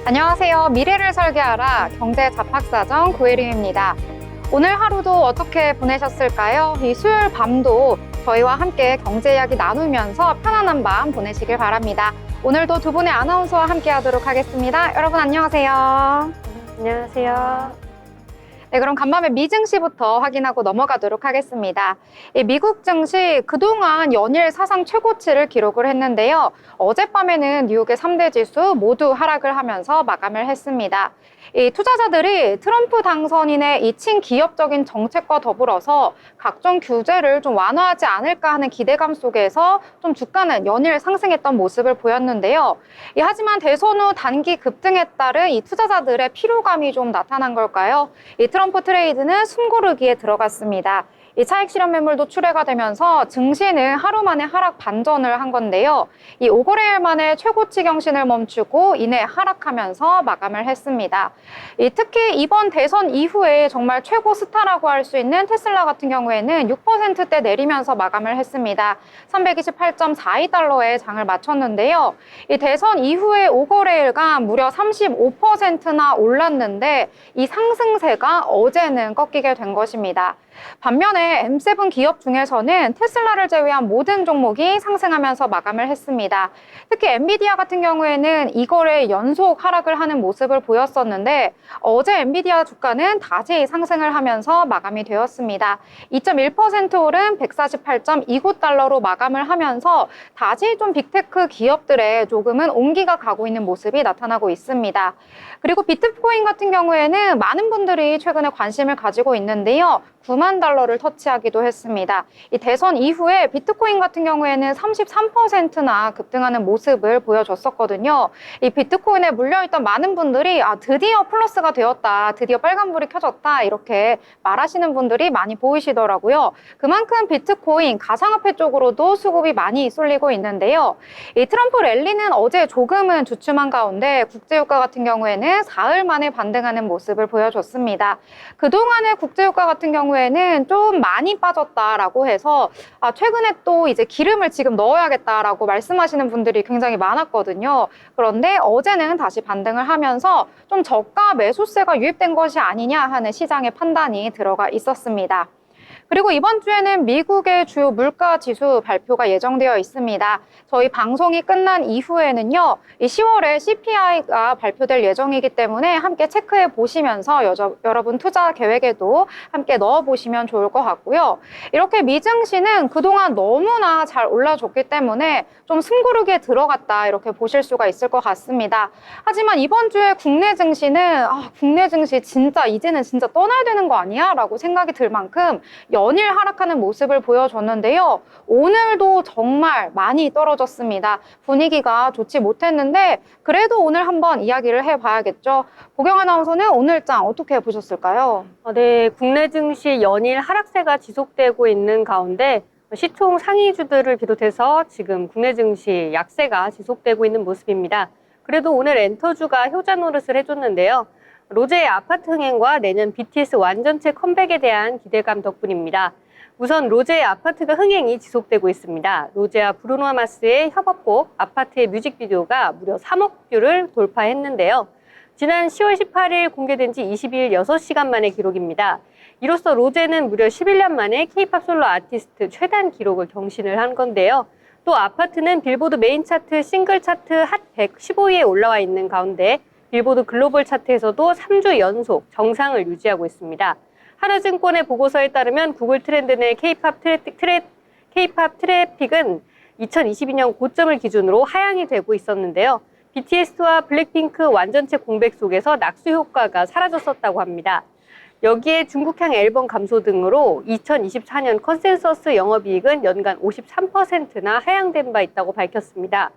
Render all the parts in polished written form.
안녕하세요. 미래를 설계하라 경제 잡학사정 고혜림입니다. 오늘 하루도 어떻게 보내셨을까요? 이 수요일 밤도 저희와 함께 경제 이야기 나누면서 편안한 밤 보내시길 바랍니다. 오늘도 두 분의 아나운서와 함께 하도록 하겠습니다. 여러분 안녕하세요. 안녕하세요. 네, 그럼 간밤에 미 증시부터 확인하고 넘어가도록 하겠습니다. 이 미국 증시 그동안 연일 사상 최고치를 기록을 했는데요. 어젯밤에는 뉴욕의 3대 지수 모두 하락을 하면서 마감을 했습니다. 이 투자자들이 트럼프 당선인의 이 친기업적인 정책과 더불어서 각종 규제를 좀 완화하지 않을까 하는 기대감 속에서 좀 주가는 연일 상승했던 모습을 보였는데요. 하지만 대선 후 단기 급등에 따른 이 투자자들의 피로감이 좀 나타난 걸까요? 이 트럼프 트레이드는 숨고르기에 들어갔습니다. 이 차익 실현 매물도 출회가 되면서 증시는 하루 만에 하락 반전을 한 건데요. 이 5거래일 만에 최고치 경신을 멈추고 이내 하락하면서 마감을 했습니다. 특히 이번 대선 이후에 정말 최고 스타라고 할 수 있는 테슬라 같은 경우에는 6%대 내리면서 마감을 했습니다. 328.42달러에 장을 마쳤는데요. 이 대선 이후에 5거래일간 무려 35%나 올랐는데 이 상승세가 어제는 꺾이게 된 것입니다. 반면에 M7 기업 중에서는 테슬라를 제외한 모든 종목이 상승하면서 마감을 했습니다. 특히 엔비디아 같은 경우에는 2거래일 연속 하락을 하는 모습을 보였었는데 어제 엔비디아 주가는 다시 상승을 하면서 마감이 되었습니다. 2.1% 오른 148.29달러로 마감을 하면서 다시 좀 빅테크 기업들의 조금은 온기가 가고 있는 모습이 나타나고 있습니다. 그리고 비트코인 같은 경우에는 많은 분들이 최근에 관심을 가지고 있는데요. 9만 달러를 터치하기도 했습니다. 이 대선 이후에 비트코인 같은 경우에는 33%나 급등하는 모습을 보여줬었거든요. 이 비트코인에 물려있던 많은 분들이 드디어 플러스가 되었다, 드디어 빨간불이 켜졌다 이렇게 말하시는 분들이 많이 보이시더라고요. 그만큼 비트코인, 가상화폐 쪽으로도 수급이 많이 쏠리고 있는데요. 이 트럼프 랠리는 어제 조금은 주춤한 가운데 국제유가 같은 경우에는 사흘 만에 반등하는 모습을 보여줬습니다. 그동안의 국제유가 같은 경우에는 좀 많이 빠졌다라고 해서 최근에 또 이제 기름을 지금 넣어야겠다라고 말씀하시는 분들이 굉장히 많았거든요. 그런데 어제는 다시 반등을 하면서 좀 저가 매수세가 유입된 것이 아니냐 하는 시장의 판단이 들어가 있었습니다. 그리고 이번 주에는 미국의 주요 물가 지수 발표가 예정되어 있습니다. 저희 방송이 끝난 이후에는요, 이 10월에 CPI가 발표될 예정이기 때문에 함께 체크해 보시면서 여러분 투자 계획에도 함께 넣어 보시면 좋을 것 같고요. 이렇게 미증시는 그동안 너무나 잘 올라줬기 때문에 좀 숨고르기에 들어갔다 이렇게 보실 수가 있을 것 같습니다. 하지만 이번 주에 국내 증시는 국내 증시 진짜 이제는 진짜 떠나야 되는 거 아니야? 라고 생각이 들 만큼 연일 하락하는 모습을 보여줬는데요. 오늘도 정말 많이 떨어졌습니다. 분위기가 좋지 못했는데 그래도 오늘 한번 이야기를 해봐야겠죠. 보경 아나운서는 오늘장 어떻게 보셨을까요? 네, 국내 증시 연일 하락세가 지속되고 있는 가운데 시총 상위주들을 비롯해서 지금 국내 증시 약세가 지속되고 있는 모습입니다. 그래도 오늘 엔터주가 효자 노릇을 해줬는데요. 로제의 아파트 흥행과 내년 BTS 완전체 컴백에 대한 기대감 덕분입니다. 우선 로제의 아파트가 흥행이 지속되고 있습니다. 로제와 브루노 마스의 협업곡 아파트의 뮤직비디오가 무려 3억 뷰를 돌파했는데요. 지난 10월 18일 공개된 지 22일 6시간 만의 기록입니다. 이로써 로제는 무려 11년 만에 K-팝 솔로 아티스트 최단 기록을 경신을 한 건데요. 또 아파트는 빌보드 메인 차트 싱글 차트 핫 115위에 올라와 있는 가운데 빌보드 글로벌 차트에서도 3주 연속 정상을 유지하고 있습니다. 하나증권의 보고서에 따르면 구글 트렌드 내 K-팝 트래픽은 2022년 고점을 기준으로 하향이 되고 있었는데요. BTS와 블랙핑크 완전체 공백 속에서 낙수 효과가 사라졌었다고 합니다. 여기에 중국향 앨범 감소 등으로 2024년 컨센서스 영업이익은 연간 53%나 하향된 바 있다고 밝혔습니다.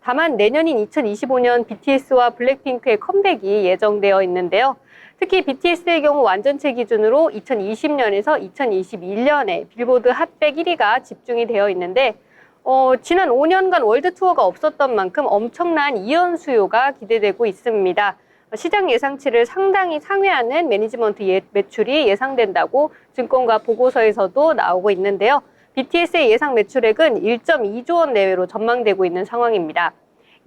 다만 내년인 2025년 BTS와 블랙핑크의 컴백이 예정되어 있는데요. 특히 BTS의 경우 완전체 기준으로 2020년에서 2021년에 빌보드 핫100 1위가 집중이 되어 있는데 지난 5년간 월드 투어가 없었던 만큼 엄청난 이연 수요가 기대되고 있습니다. 시장 예상치를 상당히 상회하는 매니지먼트 매출이 예상된다고 증권가 보고서에서도 나오고 있는데요. BTS의 예상 매출액은 1.2조 원 내외로 전망되고 있는 상황입니다.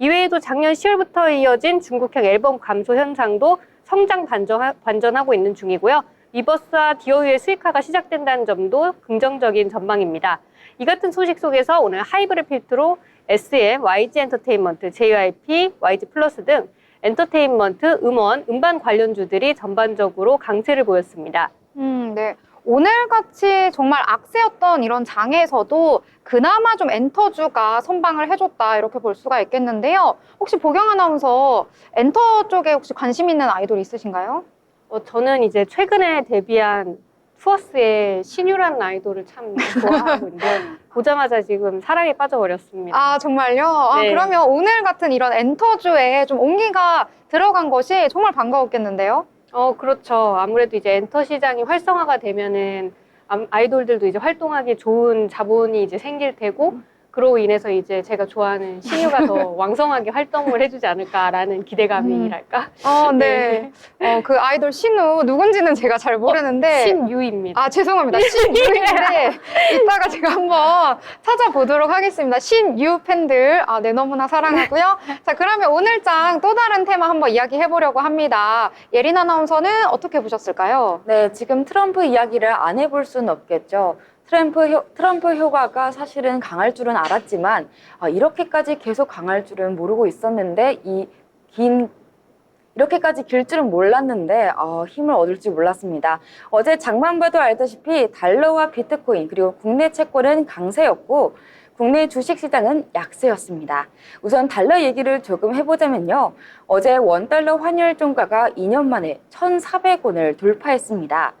이외에도 작년 10월부터 이어진 중국형 앨범 감소 현상도 성장 반전하고 있는 중이고요. 위버스와 디어유의 수익화가 시작된다는 점도 긍정적인 전망입니다. 이 같은 소식 속에서 오늘 하이브를 필두로 SM, YG 엔터테인먼트, JYP, YG 플러스 등 엔터테인먼트, 음원, 음반 관련주들이 전반적으로 강세를 보였습니다. 네. 오늘같이 정말 악세였던 이런 장에서도 그나마 좀 엔터주가 선방을 해줬다 이렇게 볼 수가 있겠는데요. 혹시 보경 아나운서 엔터 쪽에 혹시 관심 있는 아이돌 있으신가요? 저는 이제 최근에 데뷔한 투어스의 신유라는 아이돌을 참 좋아하고 있는데 보자마자 지금 사랑에 빠져버렸습니다. 아, 정말요? 네. 그러면 오늘 같은 이런 엔터주에 좀 온기가 들어간 것이 정말 반가웠겠는데요? 그렇죠. 아무래도 이제 엔터 시장이 활성화가 되면은 아이돌들도 이제 활동하기 좋은 자본이 이제 생길 테고, 그로 인해서 이제 제가 좋아하는 신유가 더 왕성하게 활동을 해주지 않을까라는 기대감이랄까? 네. 그 아이돌 신우 누군지는 제가 잘 모르는데. 신유입니다. 아, 죄송합니다. 신유인데 이따가 제가 한번 찾아보도록 하겠습니다. 신유 팬들, 네, 너무나 사랑하고요. 자, 그러면 오늘장 또 다른 테마 한번 이야기해보려고 합니다. 예린 아나운서는 어떻게 보셨을까요? 네, 지금 트럼프 이야기를 안 해볼 수는 없겠죠. 트럼프 효과가 사실은 강할 줄은 알았지만 이렇게까지 계속 강할 줄은 모르고 있었는데 이렇게까지 길 줄은 몰랐는데 힘을 얻을 줄 몰랐습니다. 어제 장만 봐도 알다시피 달러와 비트코인 그리고 국내 채권은 강세였고 국내 주식시장은 약세였습니다. 우선 달러 얘기를 조금 해보자면요. 어제 원달러 환율 종가가 2년 만에 1,400원을 돌파했습니다.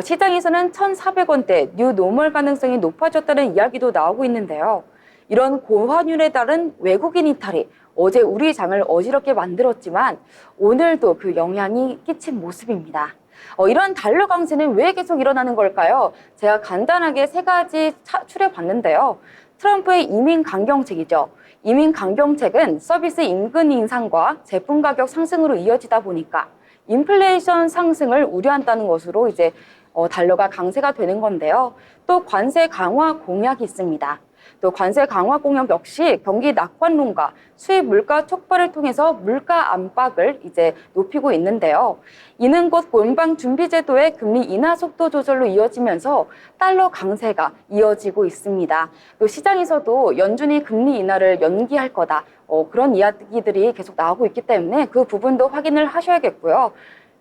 시장에서는 1,400원대 뉴 노멀 가능성이 높아졌다는 이야기도 나오고 있는데요. 이런 고환율에 따른 외국인 이탈이 어제 우리 장을 어지럽게 만들었지만 오늘도 그 영향이 끼친 모습입니다. 이런 달러 강세는 왜 계속 일어나는 걸까요? 제가 간단하게 세 가지 추려봤는데요. 트럼프의 이민 강경책이죠. 이민 강경책은 서비스 임금 인상과 제품 가격 상승으로 이어지다 보니까 인플레이션 상승을 우려한다는 것으로 이제 달러가 강세가 되는 건데요. 또 관세 강화 공약이 있습니다. 또 관세 강화 공약 역시 경기 낙관론과 수입 물가 촉발을 통해서 물가 안박을 이제 높이고 있는데요. 이는 곧 연방 준비제도의 금리 인하 속도 조절로 이어지면서 달러 강세가 이어지고 있습니다. 또 시장에서도 연준이 금리 인하를 연기할 거다. 그런 이야기들이 계속 나오고 있기 때문에 그 부분도 확인을 하셔야겠고요.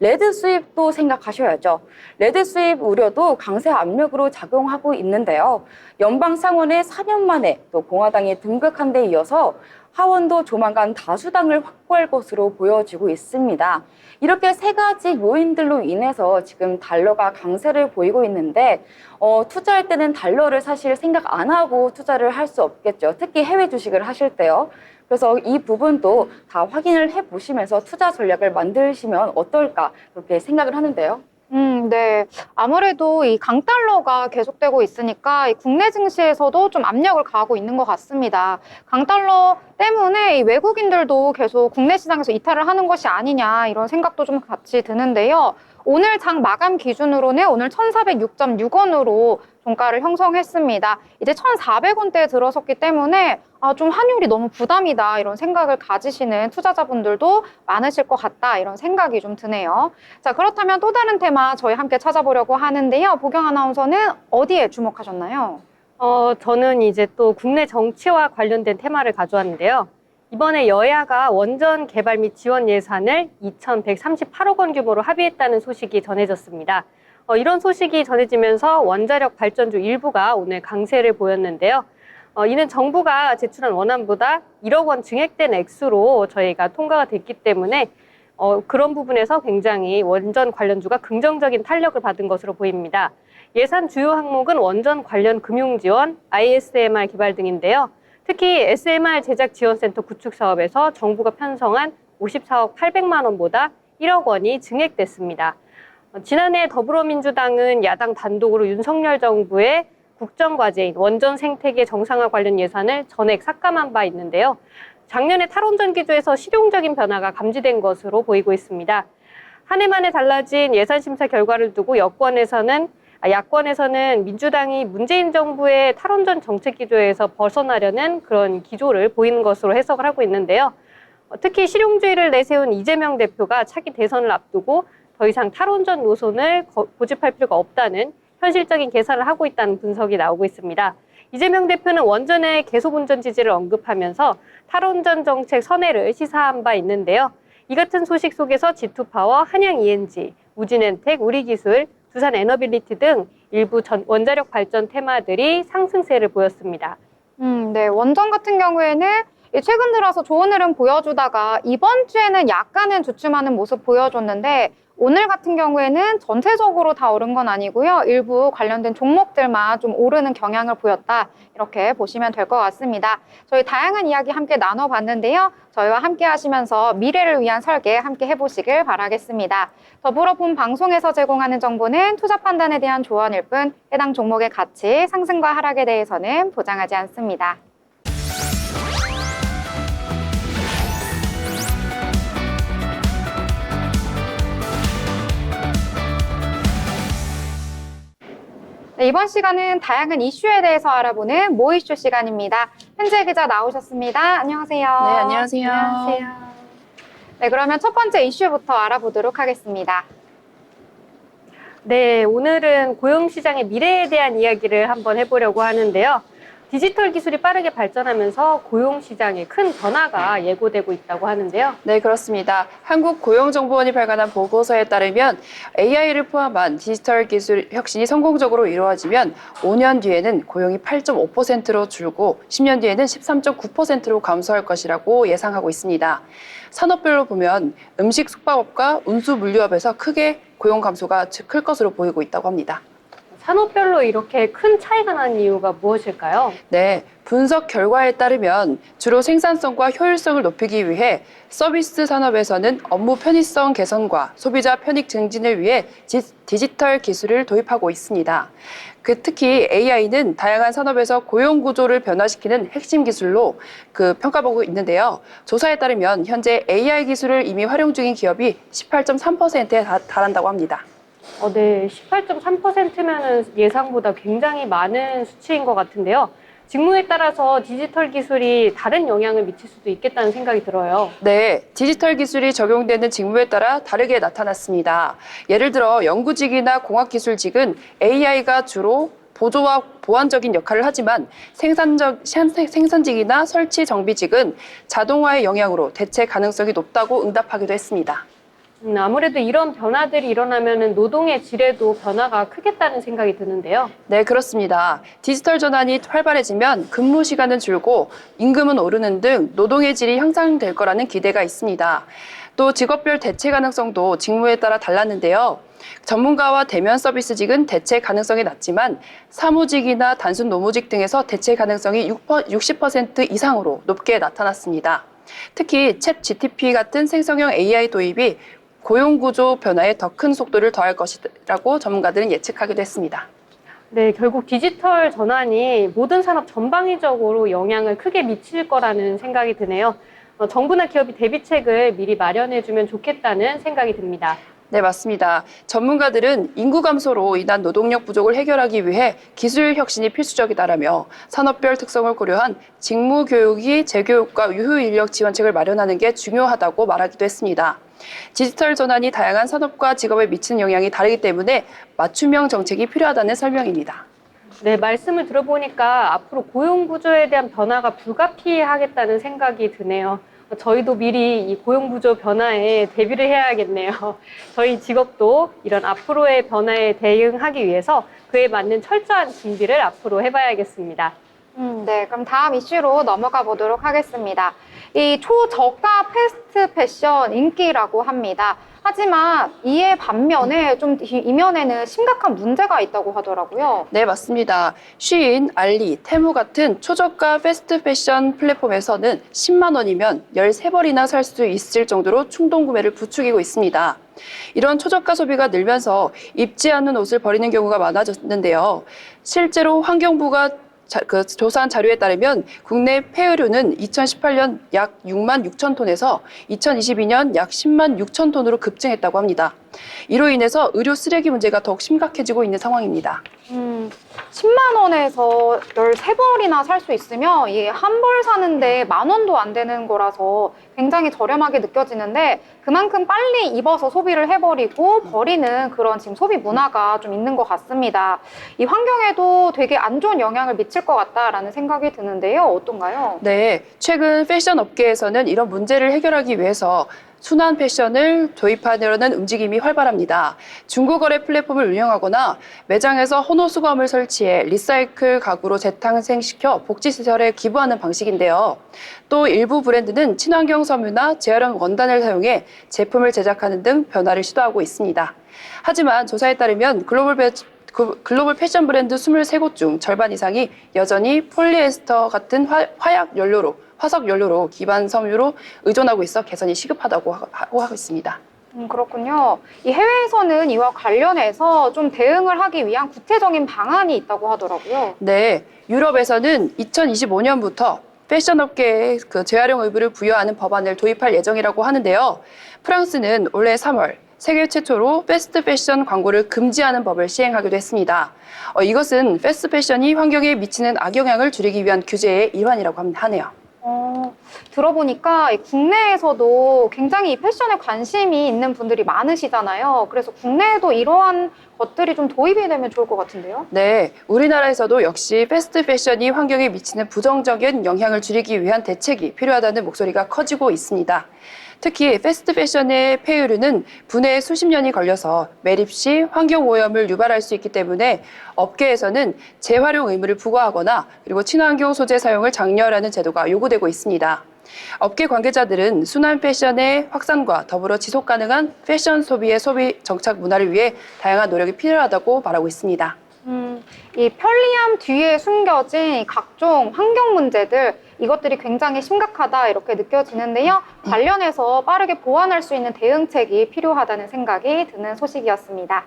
레드 수입도 생각하셔야죠. 레드 수입 우려도 강세 압력으로 작용하고 있는데요. 연방 상원에 4년 만에 또 공화당에 등극한 데 이어서 하원도 조만간 다수당을 확보할 것으로 보여지고 있습니다. 이렇게 세 가지 요인들로 인해서 지금 달러가 강세를 보이고 있는데 투자할 때는 달러를 사실 생각 안 하고 투자를 할 수 없겠죠. 특히 해외 주식을 하실 때요. 그래서 이 부분도 다 확인을 해보시면서 투자 전략을 만드시면 어떨까 그렇게 생각을 하는데요. 네. 아무래도 이 강달러가 계속되고 있으니까 이 국내 증시에서도 좀 압력을 가하고 있는 것 같습니다. 강달러 때문에 이 외국인들도 계속 국내 시장에서 이탈을 하는 것이 아니냐 이런 생각도 좀 같이 드는데요. 오늘 장 마감 기준으로는 오늘 1,406.6원으로 종가를 형성했습니다. 이제 1,400원대에 들어섰기 때문에 좀 환율이 너무 부담이다 이런 생각을 가지시는 투자자분들도 많으실 것 같다 이런 생각이 좀 드네요. 자, 그렇다면 또 다른 테마 저희 함께 찾아보려고 하는데요. 보경 아나운서는 어디에 주목하셨나요? 저는 이제 또 국내 정치와 관련된 테마를 가져왔는데요. 이번에 여야가 원전 개발 및 지원 예산을 2,138억 원 규모로 합의했다는 소식이 전해졌습니다. 이런 소식이 전해지면서 원자력 발전주 일부가 오늘 강세를 보였는데요. 이는 정부가 제출한 원안보다 1억 원 증액된 액수로 저희가 통과가 됐기 때문에 그런 부분에서 굉장히 원전 관련주가 긍정적인 탄력을 받은 것으로 보입니다. 예산 주요 항목은 원전 관련 금융 지원, ISMR 개발 등인데요. 특히 SMR 제작 지원센터 구축 사업에서 정부가 편성한 54억 800만 원보다 1억 원이 증액됐습니다. 지난해 더불어민주당은 야당 단독으로 윤석열 정부의 국정과제인 원전 생태계 정상화 관련 예산을 전액 삭감한 바 있는데요. 작년에 탈원전 기조에서 실용적인 변화가 감지된 것으로 보이고 있습니다. 한 해 만에 달라진 예산 심사 결과를 두고 여권에서는 야권에서는 민주당이 문재인 정부의 탈원전 정책 기조에서 벗어나려는 그런 기조를 보이는 것으로 해석을 하고 있는데요. 특히 실용주의를 내세운 이재명 대표가 차기 대선을 앞두고 더 이상 탈원전 노선을 고집할 필요가 없다는 현실적인 계산을 하고 있다는 분석이 나오고 있습니다. 이재명 대표는 원전의 계속운전 지지를 언급하면서 탈원전 정책 선회를 시사한 바 있는데요. 이 같은 소식 속에서 G2파워, 한양 ENG, 우진엔텍, 우리기술, 두산 에너빌리티 등 일부 원자력 발전 테마들이 상승세를 보였습니다. 네, 원전 같은 경우에는 최근 들어서 좋은 흐름 보여주다가 이번 주에는 약간은 주춤하는 모습 보여줬는데 오늘 같은 경우에는 전체적으로 다 오른 건 아니고요. 일부 관련된 종목들만 좀 오르는 경향을 보였다. 이렇게 보시면 될 것 같습니다. 저희 다양한 이야기 함께 나눠봤는데요. 저희와 함께 하시면서 미래를 위한 설계 함께 해보시길 바라겠습니다. 더불어 본 방송에서 제공하는 정보는 투자 판단에 대한 조언일 뿐 해당 종목의 가치, 상승과 하락에 대해서는 보장하지 않습니다. 네, 이번 시간은 다양한 이슈에 대해서 알아보는 모 이슈 시간입니다. 현재 기자 나오셨습니다. 안녕하세요. 네, 안녕하세요. 네, 그러면 첫 번째 이슈부터 알아보도록 하겠습니다. 네, 오늘은 고용시장의 미래에 대한 이야기를 한번 해보려고 하는데요. 디지털 기술이 빠르게 발전하면서 고용시장에 큰 변화가 예고되고 있다고 하는데요. 네, 그렇습니다. 한국고용정보원이 발간한 보고서에 따르면 AI를 포함한 디지털 기술 혁신이 성공적으로 이루어지면 5년 뒤에는 고용이 8.5%로 줄고 10년 뒤에는 13.9%로 감소할 것이라고 예상하고 있습니다. 산업별로 보면 음식 숙박업과 운수 물류업에서 크게 고용 감소가 클 것으로 보이고 있다고 합니다. 산업별로 이렇게 큰 차이가 나는 이유가 무엇일까요? 네, 분석 결과에 따르면 주로 생산성과 효율성을 높이기 위해 서비스 산업에서는 업무 편의성 개선과 소비자 편익 증진을 위해 디지털 기술을 도입하고 있습니다. 특히 AI는 다양한 산업에서 고용 구조를 변화시키는 핵심 기술로 평가받고 있는데요. 조사에 따르면 현재 AI 기술을 이미 활용 중인 기업이 18.3%에 달한다고 합니다. 네, 18.3%면은 예상보다 굉장히 많은 수치인 것 같은데요. 직무에 따라서 디지털 기술이 다른 영향을 미칠 수도 있겠다는 생각이 들어요. 네, 디지털 기술이 적용되는 직무에 따라 다르게 나타났습니다. 예를 들어 연구직이나 공학기술직은 AI가 주로 보조와 보완적인 역할을 하지만 생산직이나 설치 정비직은 자동화의 영향으로 대체 가능성이 높다고 응답하기도 했습니다. 아무래도 이런 변화들이 일어나면 노동의 질에도 변화가 크겠다는 생각이 드는데요. 네, 그렇습니다. 디지털 전환이 활발해지면 근무 시간은 줄고 임금은 오르는 등 노동의 질이 향상될 거라는 기대가 있습니다. 또 직업별 대체 가능성도 직무에 따라 달랐는데요. 전문가와 대면 서비스직은 대체 가능성이 낮지만 사무직이나 단순 노무직 등에서 대체 가능성이 60% 이상으로 높게 나타났습니다. 특히 챗 GTP 같은 생성형 AI 도입이 고용구조 변화에 더 큰 속도를 더할 것이라고 전문가들은 예측하기도 했습니다. 네, 결국 디지털 전환이 모든 산업 전방위적으로 영향을 크게 미칠 거라는 생각이 드네요. 정부나 기업이 대비책을 미리 마련해주면 좋겠다는 생각이 듭니다. 네, 맞습니다. 전문가들은 인구 감소로 인한 노동력 부족을 해결하기 위해 기술 혁신이 필수적이다라며 산업별 특성을 고려한 직무 교육이 재교육과 유휴 인력 지원책을 마련하는 게 중요하다고 말하기도 했습니다. 디지털 전환이 다양한 산업과 직업에 미치는 영향이 다르기 때문에 맞춤형 정책이 필요하다는 설명입니다. 네, 말씀을 들어보니까 앞으로 고용 구조에 대한 변화가 불가피하겠다는 생각이 드네요. 저희도 미리 이 고용 구조 변화에 대비를 해야겠네요. 저희 직업도 이런 앞으로의 변화에 대응하기 위해서 그에 맞는 철저한 준비를 앞으로 해봐야겠습니다. 네, 그럼 다음 이슈로 넘어가 보도록 하겠습니다. 이 초저가 패스트 패션 인기라고 합니다. 하지만 이에 반면에 좀 이면에는 심각한 문제가 있다고 하더라고요. 네, 맞습니다. 쉬인, 알리, 테무 같은 초저가 패스트 패션 플랫폼에서는 10만 원이면 13벌이나 살 수 있을 정도로 충동 구매를 부추기고 있습니다. 이런 초저가 소비가 늘면서 입지 않는 옷을 버리는 경우가 많아졌는데요. 실제로 환경부가 조사한 자료에 따르면 국내 폐의료는 2018년 약 6만 6천 톤에서 2022년 약 10만 6천 톤으로 급증했다고 합니다. 이로 인해서 의료 쓰레기 문제가 더욱 심각해지고 있는 상황입니다. 10만 원에서 13벌이나 살 수 있으면 이게 한 벌 사는데 10,000원도 안 되는 거라서 굉장히 저렴하게 느껴지는데 그만큼 빨리 입어서 소비를 해버리고 버리는 그런 지금 소비 문화가 좀 있는 것 같습니다. 이 환경에도 되게 안 좋은 영향을 미칠 것 같다라는 생각이 드는데요. 어떤가요? 네, 최근 패션 업계에서는 이런 문제를 해결하기 위해서 순환 패션을 도입하려는 움직임이 활발합니다. 중고거래 플랫폼을 운영하거나 매장에서 헌호 수거함을 설치해 리사이클 가구로 재탄생시켜 복지시설에 기부하는 방식인데요. 또 일부 브랜드는 친환경 섬유나 재활용 원단을 사용해 제품을 제작하는 등 변화를 시도하고 있습니다. 하지만 조사에 따르면 글로벌 패션 브랜드 23곳 중 절반 이상이 여전히 폴리에스터 같은 화석 연료로 기반 섬유로 의존하고 있어 개선이 시급하다고 하고 있습니다. 그렇군요. 이 해외에서는 이와 관련해서 좀 대응을 하기 위한 구체적인 방안이 있다고 하더라고요. 네, 유럽에서는 2025년부터 패션 업계에 재활용 의무를 부여하는 법안을 도입할 예정이라고 하는데요. 프랑스는 올해 3월 세계 최초로 패스트 패션 광고를 금지하는 법을 시행하기도 했습니다. 이것은 패스트 패션이 환경에 미치는 악영향을 줄이기 위한 규제의 일환이라고 하네요. 들어보니까 국내에서도 굉장히 이 패션에 관심이 있는 분들이 많으시잖아요. 그래서 국내에도 이러한 것들이 좀 도입이 되면 좋을 것 같은데요. 네, 우리나라에서도 역시 패스트 패션이 환경에 미치는 부정적인 영향을 줄이기 위한 대책이 필요하다는 목소리가 커지고 있습니다. 특히 패스트 패션의 폐유류는 분해에 수십 년이 걸려서 매립 시 환경오염을 유발할 수 있기 때문에 업계에서는 재활용 의무를 부과하거나 그리고 친환경 소재 사용을 장려하는 제도가 요구되고 있습니다. 업계 관계자들은 순환 패션의 확산과 더불어 지속 가능한 패션 소비의 소비 정착 문화를 위해 다양한 노력이 필요하다고 말하고 있습니다. 이 편리함 뒤에 숨겨진 각종 환경 문제들 이것들이 굉장히 심각하다 이렇게 느껴지는데요. 관련해서 빠르게 보완할 수 있는 대응책이 필요하다는 생각이 드는 소식이었습니다.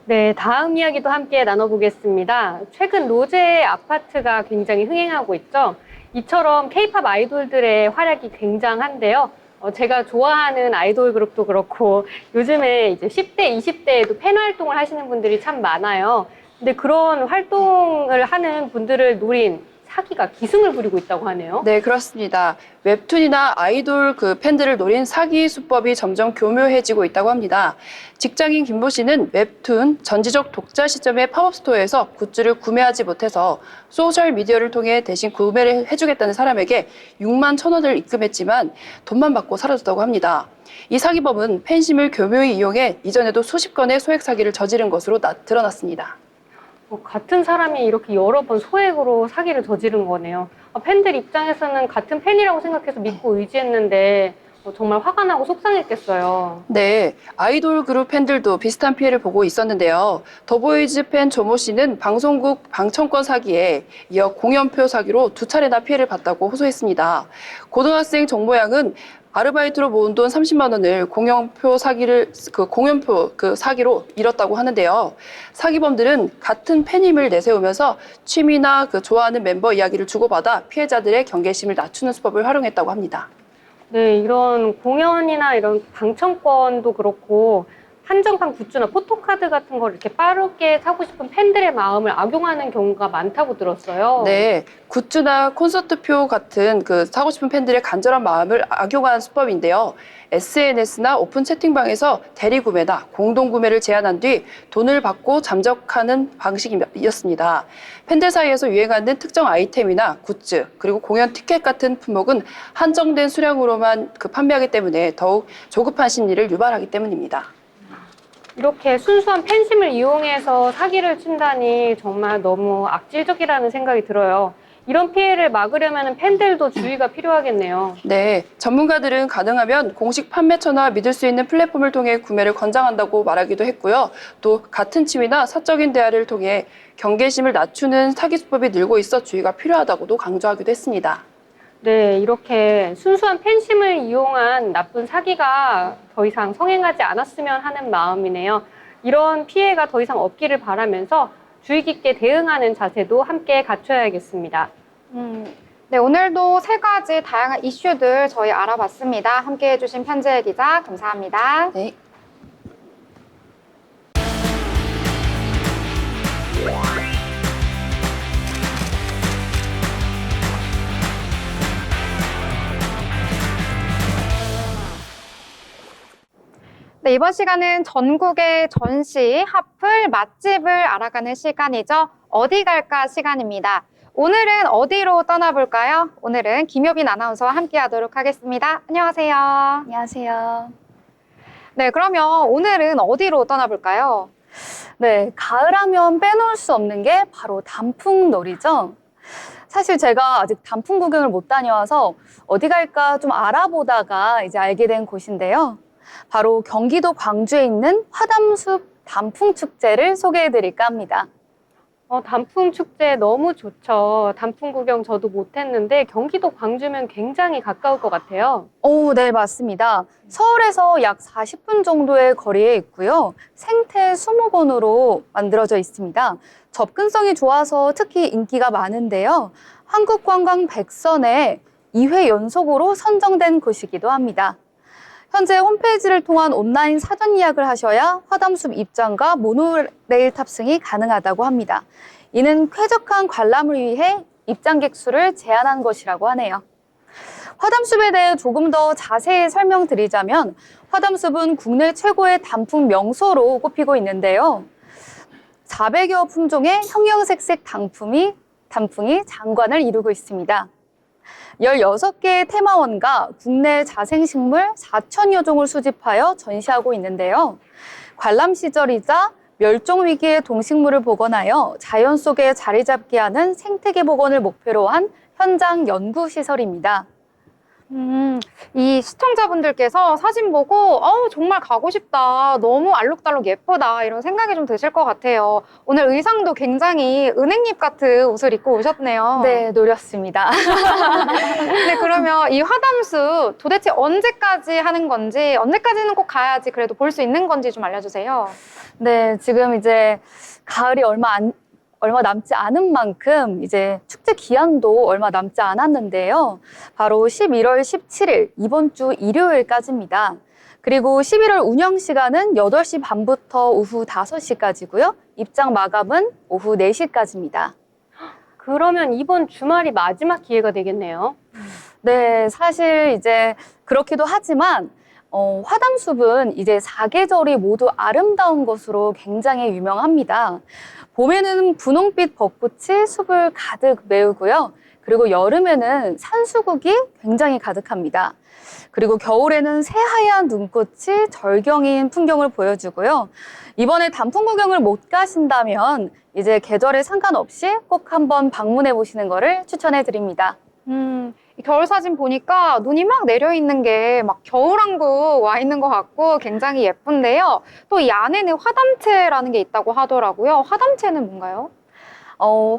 네, 다음 이야기도 함께 나눠보겠습니다. 최근 로제 아파트가 굉장히 흥행하고 있죠. 이처럼 K-팝 아이돌들의 활약이 굉장한데요. 제가 좋아하는 아이돌 그룹도 그렇고 요즘에 이제 10대, 20대에도 팬 활동을 하시는 분들이 참 많아요. 근데 그런 활동을 하는 분들을 노린 사기가 기승을 부리고 있다고 하네요. 네, 그렇습니다. 웹툰이나 아이돌 팬들을 노린 사기 수법이 점점 교묘해지고 있다고 합니다. 직장인 김모 씨는 웹툰 전지적 독자 시점의 팝업 스토어에서 굿즈를 구매하지 못해서 소셜미디어를 통해 대신 구매를 해주겠다는 사람에게 6만 1,000원을 입금했지만 돈만 받고 사라졌다고 합니다. 이 사기범은 팬심을 교묘히 이용해 이전에도 수십 건의 소액 사기를 저지른 것으로 드러났습니다. 같은 사람이 이렇게 여러 번 소액으로 사기를 저지른 거네요. 팬들 입장에서는 같은 팬이라고 생각해서 믿고 의지했는데 정말 화가 나고 속상했겠어요. 네, 아이돌 그룹 팬들도 비슷한 피해를 보고 있었는데요. 더보이즈 팬 조모 씨는 방송국 방청권 사기에 이어 공연표 사기로 2차례나 피해를 봤다고 호소했습니다. 고등학생 정모 양은 아르바이트로 모은 돈 30만 원을 공연표 사기로 잃었다고 하는데요. 사기범들은 같은 팬임을 내세우면서 취미나 좋아하는 멤버 이야기를 주고받아 피해자들의 경계심을 낮추는 수법을 활용했다고 합니다. 네, 이런 공연이나 이런 방청권도 그렇고 한정판 굿즈나 포토카드 같은 걸 이렇게 빠르게 사고 싶은 팬들의 마음을 악용하는 경우가 많다고 들었어요. 네, 굿즈나 콘서트표 같은 사고 싶은 팬들의 간절한 마음을 악용한 수법인데요. SNS나 오픈 채팅방에서 대리구매나 공동구매를 제안한 뒤 돈을 받고 잠적하는 방식이었습니다. 팬들 사이에서 유행하는 특정 아이템이나 굿즈, 그리고 공연 티켓 같은 품목은 한정된 수량으로만 판매하기 때문에 더욱 조급한 심리를 유발하기 때문입니다. 이렇게 순수한 팬심을 이용해서 사기를 친다니 정말 너무 악질적이라는 생각이 들어요. 이런 피해를 막으려면 팬들도 주의가 필요하겠네요. 네, 전문가들은 가능하면 공식 판매처나 믿을 수 있는 플랫폼을 통해 구매를 권장한다고 말하기도 했고요. 또 같은 취미나 사적인 대화를 통해 경계심을 낮추는 사기 수법이 늘고 있어 주의가 필요하다고도 강조하기도 했습니다. 네, 이렇게 순수한 팬심을 이용한 나쁜 사기가 더 이상 성행하지 않았으면 하는 마음이네요. 이런 피해가 더 이상 없기를 바라면서 주의 깊게 대응하는 자세도 함께 갖춰야겠습니다. 네, 오늘도 3가지 다양한 이슈들 저희 알아봤습니다. 함께해 주신 편지혜 기자 감사합니다. 네. 네, 이번 시간은 전국의 전시, 핫플, 맛집을 알아가는 시간이죠. 어디 갈까 시간입니다. 오늘은 어디로 떠나볼까요? 오늘은 김효빈 아나운서와 함께 하도록 하겠습니다. 안녕하세요. 안녕하세요. 네, 그러면 오늘은 어디로 떠나볼까요? 네, 가을하면 빼놓을 수 없는 게 바로 단풍놀이죠. 사실 제가 아직 단풍 구경을 못 다녀와서 어디 갈까 좀 알아보다가 이제 알게 된 곳인데요. 바로 경기도 광주에 있는 화담숲 단풍축제를 소개해 드릴까 합니다. 단풍 축제 너무 좋죠. 단풍 구경 저도 못했는데 경기도 광주면 굉장히 가까울 것 같아요. 네, 맞습니다. 서울에서 약 40분 정도의 거리에 있고요. 생태 수목원으로 만들어져 있습니다. 접근성이 좋아서 특히 인기가 많은데요. 한국관광 100선에 2회 연속으로 선정된 곳이기도 합니다. 현재 홈페이지를 통한 온라인 사전 예약을 하셔야 화담숲 입장과 모노레일 탑승이 가능하다고 합니다. 이는 쾌적한 관람을 위해 입장객 수를 제한한 것이라고 하네요. 화담숲에 대해 조금 더 자세히 설명드리자면 화담숲은 국내 최고의 단풍 명소로 꼽히고 있는데요. 400여 품종의 형형색색 단풍이 장관을 이루고 있습니다. 16개의 테마원과 국내 자생식물 4천여 종을 수집하여 전시하고 있는데요. 관람 시절이자 멸종 위기의 동식물을 복원하여 자연 속에 자리 잡게 하는 생태계 복원을 목표로 한 현장 연구 시설입니다. 이 시청자분들께서 사진 보고 정말 가고 싶다. 너무 알록달록 예쁘다. 이런 생각이 좀 드실 것 같아요. 오늘 의상도 굉장히 은행잎 같은 옷을 입고 오셨네요. 네, 노렸습니다. 네, 그러면 이 화담숲 도대체 언제까지 하는 건지, 언제까지는 꼭 가야지 그래도 볼 수 있는 건지 좀 알려주세요. 네, 지금 이제 가을이 얼마 남지 않은 만큼 이제 축제 기한도 얼마 남지 않았는데요. 바로 11월 17일 이번 주 일요일까지입니다. 그리고 11월 운영 시간은 8시 반부터 오후 5시까지고요. 입장 마감은 오후 4시까지입니다. 그러면 이번 주말이 마지막 기회가 되겠네요. 네, 사실 이제 그렇기도 하지만 화담숲은 이제 4계절이 모두 아름다운 것으로 굉장히 유명합니다. 봄에는 분홍빛 벚꽃이 숲을 가득 메우고요. 그리고 여름에는 산수국이 굉장히 가득합니다. 그리고 겨울에는 새하얀 눈꽃이 절경인 풍경을 보여주고요. 이번에 단풍 구경을 못 가신다면 이제 계절에 상관없이 꼭 한번 방문해 보시는 것을 추천해 드립니다. 이 겨울 사진 보니까 눈이 막 내려 있는 게 막 겨울왕국 와 있는 것 같고 굉장히 예쁜데요. 또 이 안에는 화담채라는 게 있다고 하더라고요. 화담채는 뭔가요?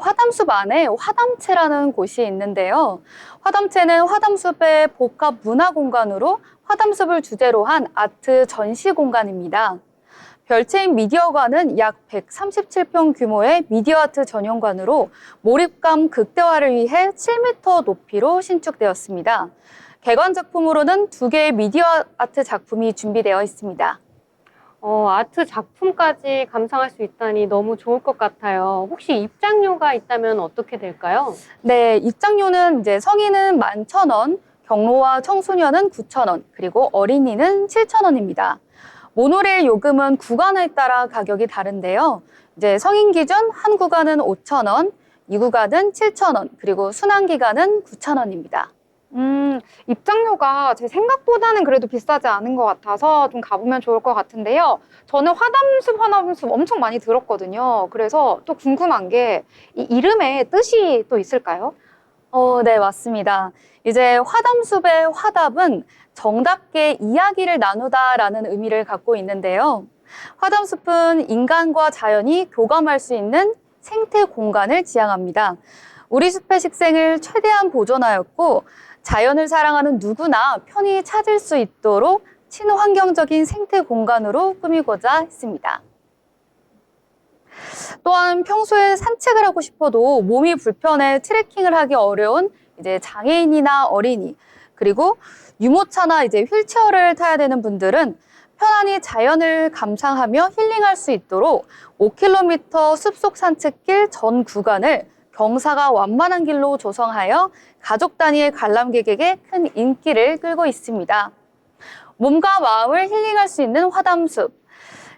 화담숲 안에 화담채라는 곳이 있는데요. 화담채는 화담숲의 복합 문화 공간으로 화담숲을 주제로 한 아트 전시 공간입니다. 별채인 미디어관은 약 137평 규모의 미디어 아트 전용관으로 몰입감 극대화를 위해 7m 높이로 신축되었습니다. 개관 작품으로는 2개의 미디어 아트 작품이 준비되어 있습니다. 아트 작품까지 감상할 수 있다니 너무 좋을 것 같아요. 혹시 입장료가 있다면 어떻게 될까요? 네, 입장료는 이제 성인은 11,000원, 경로와 청소년은 9,000원, 그리고 어린이는 7,000원입니다. 모노레일 요금은 구간에 따라 가격이 다른데요. 이제 성인 기준 한 구간은 5,000원, 2구간은 7,000원, 그리고 순환 기간은 9,000원입니다. 입장료가 제 생각보다는 그래도 비싸지 않은 것 같아서 좀 가보면 좋을 것 같은데요. 저는 화담숲 엄청 많이 들었거든요. 그래서 또 궁금한 게 이 이름에 뜻이 또 있을까요? 네, 맞습니다. 이제 화담숲의 화답은 정답게 이야기를 나누다라는 의미를 갖고 있는데요. 화담숲은 인간과 자연이 교감할 수 있는 생태 공간을 지향합니다. 우리 숲의 식생을 최대한 보존하였고 자연을 사랑하는 누구나 편히 찾을 수 있도록 친환경적인 생태 공간으로 꾸미고자 했습니다. 또한 평소에 산책을 하고 싶어도 몸이 불편해 트레킹을 하기 어려운 이제 장애인이나 어린이, 그리고 유모차나 이제 휠체어를 타야 되는 분들은 편안히 자연을 감상하며 힐링할 수 있도록 5km 숲속 산책길 전 구간을 경사가 완만한 길로 조성하여 가족 단위의 관람객에게 큰 인기를 끌고 있습니다. 몸과 마음을 힐링할 수 있는 화담숲.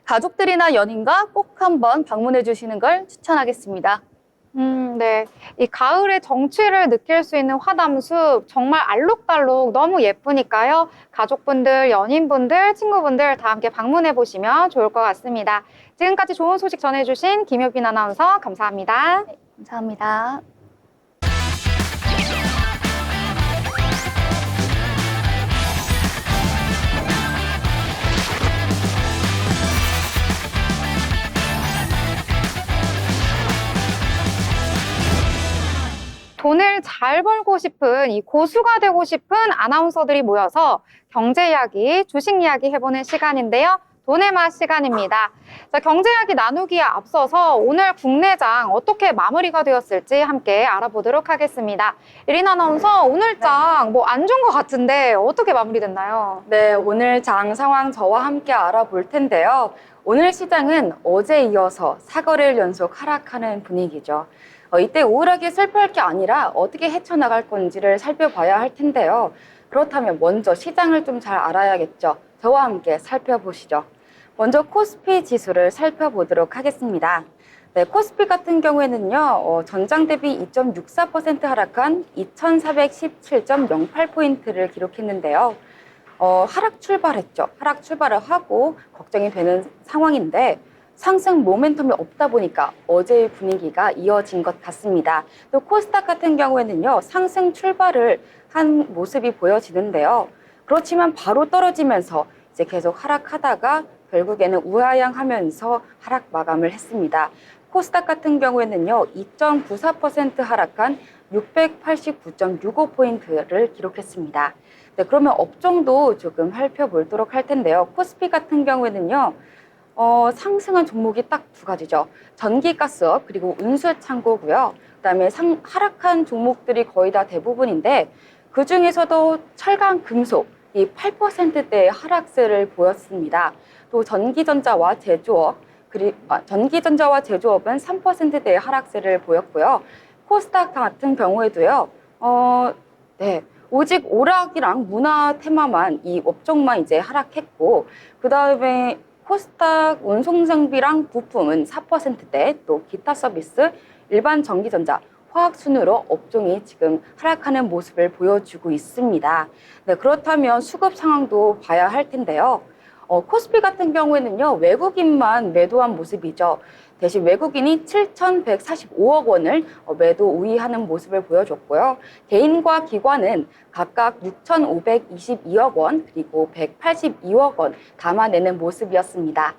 가족들이나 연인과 꼭 한번 방문해 주시는 걸 추천하겠습니다. 네. 이 가을의 정취를 느낄 수 있는 화담숲 정말 알록달록 너무 예쁘니까요. 가족분들, 연인분들, 친구분들 다 함께 방문해 보시면 좋을 것 같습니다. 지금까지 좋은 소식 전해주신 김효빈 아나운서 감사합니다. 감사합니다. 돈을 잘 벌고 싶은 이 고수가 되고 싶은 아나운서들이 모여서 경제 이야기, 주식 이야기 해보는 시간인데요. 돈의 맛 시간입니다. 자, 경제 이야기 나누기에 앞서서 오늘 국내장 어떻게 마무리가 되었을지 함께 알아보도록 하겠습니다. 이린 아나운서, 오늘 장 뭐 안 좋은 것 같은데 어떻게 마무리됐나요? 네, 오늘 장 상황 저와 함께 알아볼 텐데요. 오늘 시장은 어제 이어서 4거래일 연속 하락하는 분위기죠. 이때 우울하게 슬퍼할 게 아니라 어떻게 헤쳐나갈 건지를 살펴봐야 할 텐데요. 그렇다면 먼저 시장을 좀 잘 알아야겠죠. 저와 함께 살펴보시죠. 먼저 코스피 지수를 살펴보도록 하겠습니다. 네, 코스피 같은 경우에는요, 전장 대비 2.64% 하락한 2,417.08포인트를 기록했는데요. 하락 출발했죠. 하락 출발을 하고 걱정이 되는 상황인데 상승 모멘텀이 없다 보니까 어제의 분위기가 이어진 것 같습니다. 또 코스닥 같은 경우에는요, 상승 출발을 한 모습이 보여지는데요. 그렇지만 바로 떨어지면서 이제 계속 하락하다가 결국에는 우하향하면서 하락 마감을 했습니다. 코스닥 같은 경우에는요, 2.94% 하락한 689.65포인트를 기록했습니다. 네, 그러면 업종도 조금 살펴보도록 할 텐데요. 코스피 같은 경우에는요, 상승한 종목이 딱 두 가지죠. 전기가스업 그리고 운수창고고요. 그다음에 하락한 종목들이 거의 다 대부분인데 그 중에서도 철강, 금속 이 8%대의 하락세를 보였습니다. 또 전기전자와 제조업 전기전자와 제조업은 3%대의 하락세를 보였고요. 코스닥 같은 경우에도요. 네. 오직 오락이랑 문화 테마만 이 업종만 이제 하락했고 그다음에 코스닥 운송장비랑 부품은 4%대, 또 기타 서비스, 일반 전기전자, 화학 순으로 업종이 지금 하락하는 모습을 보여주고 있습니다. 네, 그렇다면 수급 상황도 봐야 할 텐데요. 코스피 같은 경우에는요, 외국인만 매도한 모습이죠. 대신 외국인이 7,145억 원을 매도 우위하는 모습을 보여줬고요. 개인과 기관은 각각 6,522억 원 그리고 182억 원 담아내는 모습이었습니다.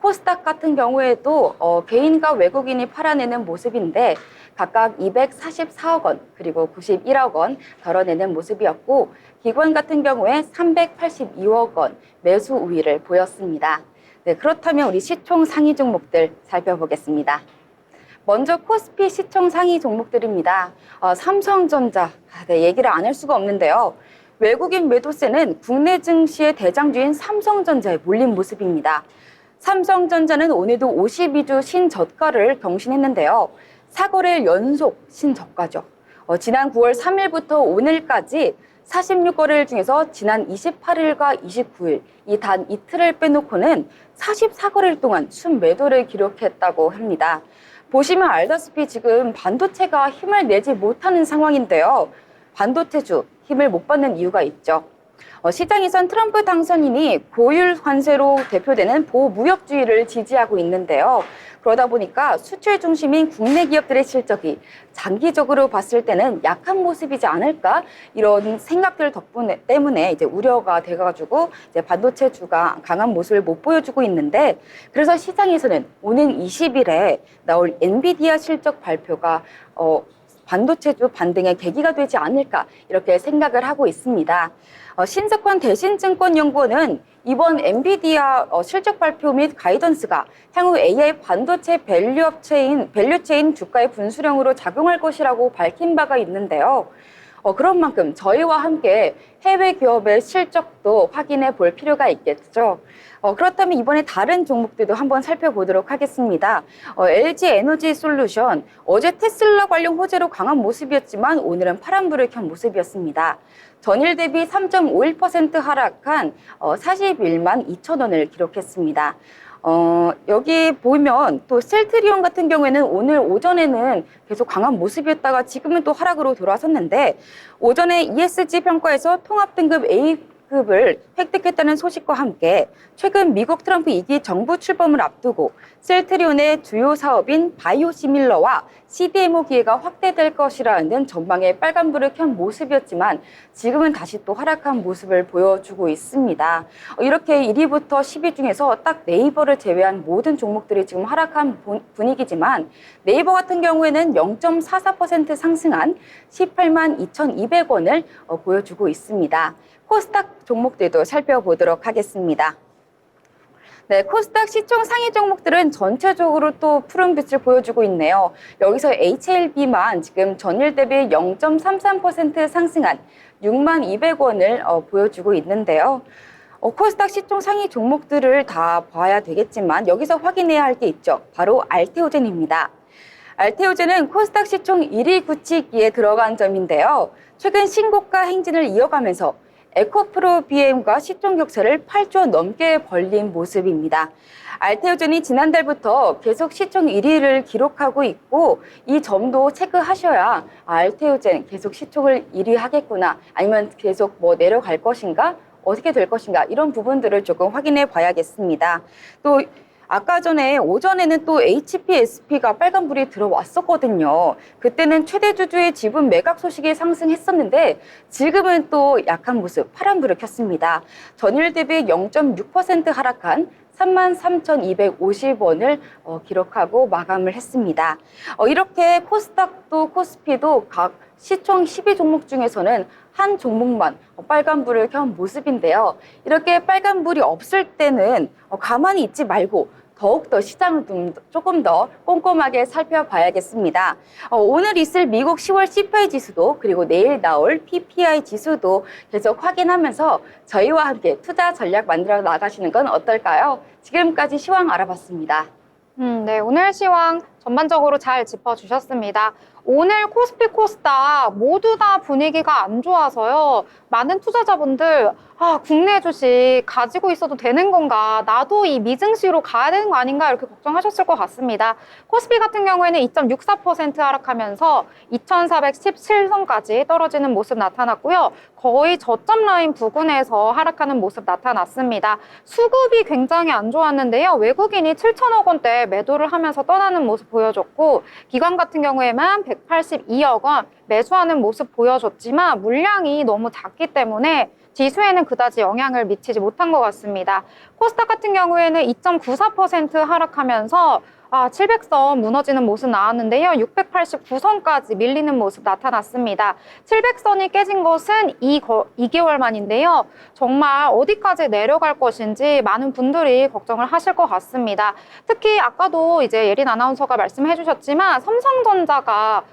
코스닥 같은 경우에도 개인과 외국인이 팔아내는 모습인데 각각 244억 원 그리고 91억 원 덜어내는 모습이었고 기관 같은 경우에 382억 원 매수 우위를 보였습니다. 네, 그렇다면 우리 시총 상위 종목들 살펴보겠습니다. 먼저 코스피 시총 상위 종목들입니다. 삼성전자, 네, 얘기를 안 할 수가 없는데요. 외국인 매도세는 국내 증시의 대장주인 삼성전자에 몰린 모습입니다. 삼성전자는 오늘도 52주 신저가를 경신했는데요. 4거래일 연속 신저가죠. 지난 9월 3일부터 오늘까지 46거래일 중에서 지난 28일과 29일 이 단 이틀을 빼놓고는 44거래일 동안 순매도를 기록했다고 합니다. 보시면 알다시피 지금 반도체가 힘을 내지 못하는 상황인데요. 반도체주 힘을 못 받는 이유가 있죠. 시장에선 트럼프 당선인이 고율 관세로 대표되는 보무역주의를 지지하고 있는데요. 그러다 보니까 수출 중심인 국내 기업들의 실적이 장기적으로 봤을 때는 약한 모습이지 않을까 이런 생각들 때문에 이제 우려가 돼가지고 이제 반도체주가 강한 모습을 못 보여주고 있는데 그래서 시장에서는 오는 20일에 나올 엔비디아 실적 발표가 반도체주 반등의 계기가 되지 않을까 이렇게 생각을 하고 있습니다. 신석환 대신증권연구원은 이번 엔비디아 실적 발표 및 가이던스가 향후 AI 반도체 밸류체인 주가의 분수령으로 작용할 것이라고 밝힌 바가 있는데요. 그런 만큼 저희와 함께 해외 기업의 실적도 확인해 볼 필요가 있겠죠. 그렇다면 이번에 다른 종목들도 한번 살펴보도록 하겠습니다. LG 에너지 솔루션, 어제 테슬라 관련 호재로 강한 모습이었지만 오늘은 파란불을 켠 모습이었습니다. 전일 대비 3.51% 하락한 41만 2천 원을 기록했습니다. 여기 보면 또 셀트리온 같은 경우에는 오늘 오전에는 계속 강한 모습이었다가 지금은 또 하락으로 돌아섰는데 오전에 ESG 평가에서 통합 등급 A급을 획득했다는 소식과 함께 최근 미국 트럼프 2기 정부 출범을 앞두고 셀트리온의 주요 사업인 바이오시밀러와 CDMO 기회가 확대될 것이라는 전망에 빨간불을 켠 모습이었지만 지금은 다시 또 하락한 모습을 보여주고 있습니다. 이렇게 1위부터 10위 중에서 딱 네이버를 제외한 모든 종목들이 지금 하락한 분위기지만 네이버 같은 경우에는 0.44% 상승한 18만 2,200원을 보여주고 있습니다. 코스닥 종목들도 살펴보도록 하겠습니다. 네, 코스닥 시총 상위 종목들은 전체적으로 또 푸른빛을 보여주고 있네요. 여기서 HLB만 지금 전일 대비 0.33% 상승한 6만 200원을 보여주고 있는데요. 코스닥 시총 상위 종목들을 다 봐야 되겠지만 여기서 확인해야 할 게 있죠. 바로 알테오젠입니다. 알테오젠은 코스닥 시총 1위 굳히기에 들어간 점인데요. 최근 신고가 행진을 이어가면서 에코프로 BM과 시총 격차를 8조 넘게 벌린 모습입니다. 알테오젠이 지난달부터 계속 시총 1위를 기록하고 있고 이 점도 체크하셔야 알테오젠 계속 시총을 1위 하겠구나 아니면 계속 뭐 내려갈 것인가 어떻게 될 것인가 이런 부분들을 조금 확인해 봐야겠습니다. 또 아까 전에 오전에는 또 HPSP가 빨간불이 들어왔었거든요. 그때는 최대 주주의 지분 매각 소식이 상승했었는데 지금은 또 약한 모습 파란불을 켰습니다. 전일 대비 0.6% 하락한 33,250원을 기록하고 마감을 했습니다. 이렇게 코스닥도 코스피도 각 시총 12 종목 중에서는 한 종목만 빨간불을 켠 모습인데요. 이렇게 빨간불이 없을 때는 가만히 있지 말고 더욱더 시장을 조금 더 꼼꼼하게 살펴봐야겠습니다. 오늘 있을 미국 10월 CPI 지수도 그리고 내일 나올 PPI 지수도 계속 확인하면서 저희와 함께 투자 전략 만들어 나가시는 건 어떨까요? 지금까지 시황 알아봤습니다. 네, 오늘 시황 전반적으로 잘 짚어주셨습니다. 오늘 코스피 코스닥 모두 다 분위기가 안 좋아서요. 많은 투자자분들 국내 주식 가지고 있어도 되는 건가? 나도 이 미증시로 가야 되는 거 아닌가? 이렇게 걱정하셨을 것 같습니다. 코스피 같은 경우에는 2.64% 하락하면서 2,417선까지 떨어지는 모습 나타났고요. 거의 저점 라인 부근에서 하락하는 모습 나타났습니다. 수급이 굉장히 안 좋았는데요. 외국인이 7천억 원대 매도를 하면서 떠나는 모습 보여줬고 기관 같은 경우에만 182억 원 매수하는 모습 보여줬지만 물량이 너무 작기 때문에 지수에는 그다지 영향을 미치지 못한 것 같습니다. 코스닥 같은 경우에는 2.94% 하락하면서 700선 무너지는 모습 나왔는데요. 689선까지 밀리는 모습 나타났습니다. 700선이 깨진 것은 2개월 만인데요. 정말 어디까지 내려갈 것인지 많은 분들이 걱정을 하실 것 같습니다. 특히 아까도 이제 예린 아나운서가 말씀해 주셨지만 삼성전자가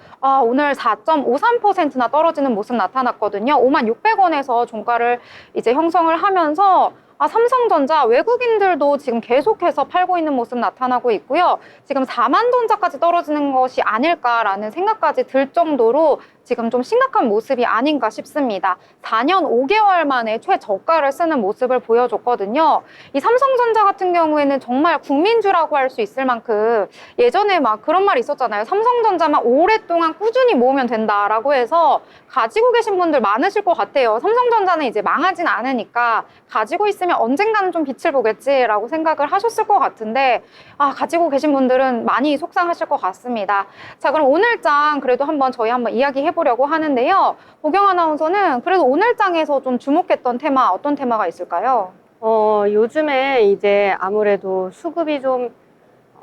오늘 4.53%나 떨어지는 모습 나타났거든요. 56,600원에서 종가를 이제 형성을 하면서 삼성전자 외국인들도 지금 계속해서 팔고 있는 모습 나타나고 있고요. 지금 4만 전자까지 떨어지는 것이 아닐까라는 생각까지 들 정도로 지금 좀 심각한 모습이 아닌가 싶습니다. 4년 5개월 만에 최저가를 쓰는 모습을 보여줬거든요. 이 삼성전자 같은 경우에는 정말 국민주라고 할 수 있을 만큼 예전에 막 그런 말이 있었잖아요. 삼성전자만 오랫동안 꾸준히 모으면 된다라고 해서 가지고 계신 분들 많으실 것 같아요. 삼성전자는 이제 망하진 않으니까 가지고 있으면 언젠가는 좀 빛을 보겠지라고 생각을 하셨을 것 같은데 가지고 계신 분들은 많이 속상하실 것 같습니다. 자, 그럼 오늘장 그래도 저희 한번 이야기해 보려고 하는데요. 보경 아나운서는 그래도 오늘 장에서 좀 주목했던 테마 어떤 테마가 있을까요? 요즘에 이제 아무래도 수급이 좀